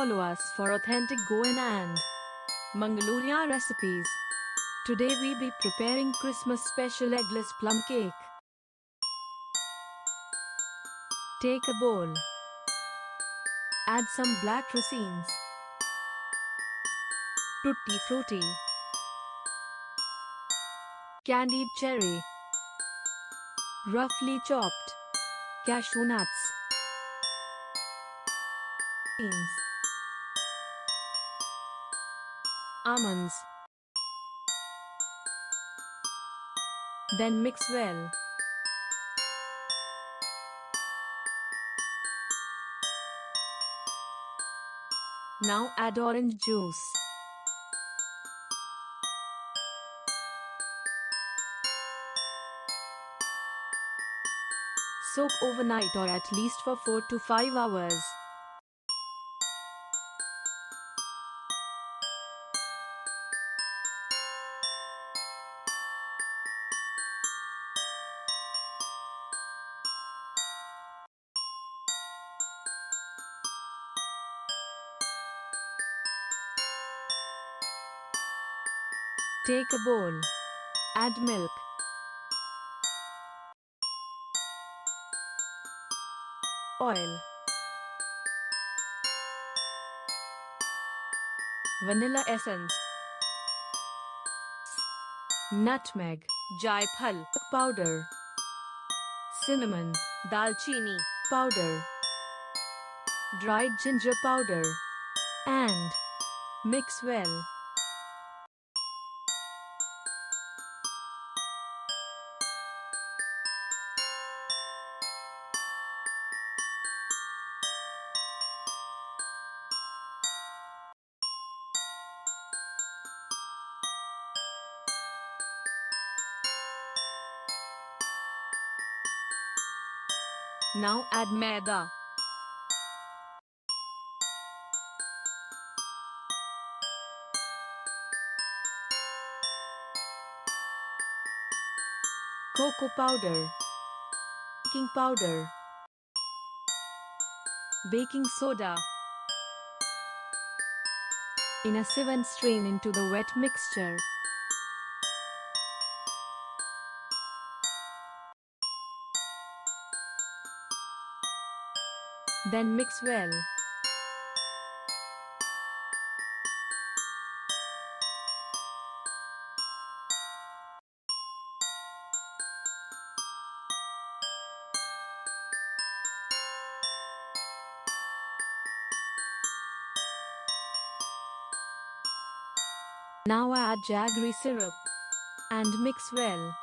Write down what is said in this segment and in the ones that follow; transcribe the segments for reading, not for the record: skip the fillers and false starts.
follow us for authentic Goan and Mangalorean recipes. Today we be preparing Christmas special eggless plum cake. Take a bowl. Add some black raisins, tutti frutti, candied cherry, roughly chopped cashew nuts, beans, almonds. Then mix well. Now add orange juice. Soak overnight or at least for 4 to 5 hours. Take a bowl. Add milk, oil, vanilla essence, nutmeg, Jaiphal powder, cinnamon, Dalchini powder, dried ginger powder, and mix well. Now add maida, cocoa powder, baking powder, baking soda in a sieve and strain into the wet mixture. Then mix well. Now add jaggery syrup and mix well.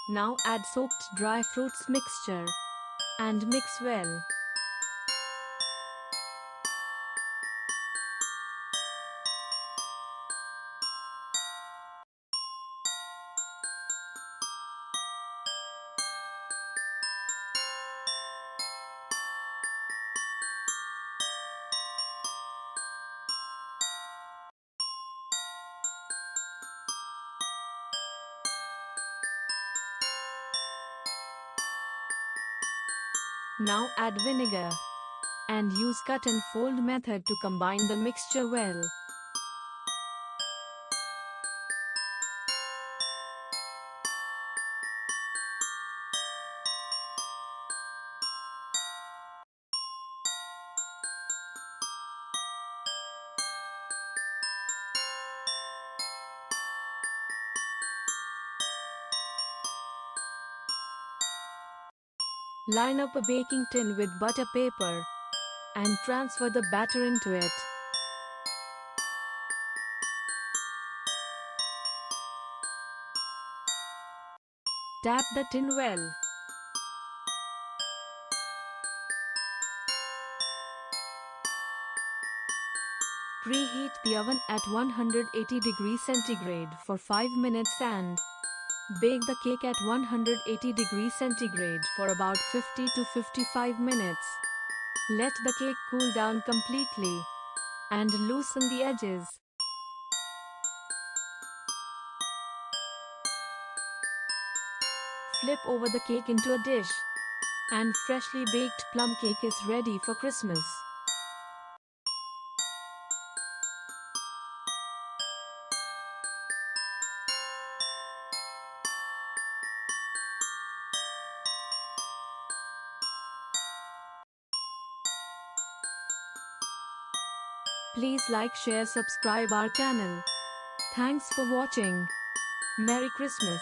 Now add soaked dry fruits mixture and mix well. Now add vinegar and use cut and fold method to combine the mixture well. Line up a baking tin with butter paper and transfer the batter into it. Tap the tin well. Preheat the oven at 180 degrees centigrade for 5 minutes and bake the cake at 180 degrees centigrade for about 50 to 55 minutes. Let the cake cool down completely and loosen the edges. Flip over the cake into a dish, and freshly baked plum cake is ready for Christmas. Please like, share, subscribe our channel. Thanks for watching. Merry Christmas.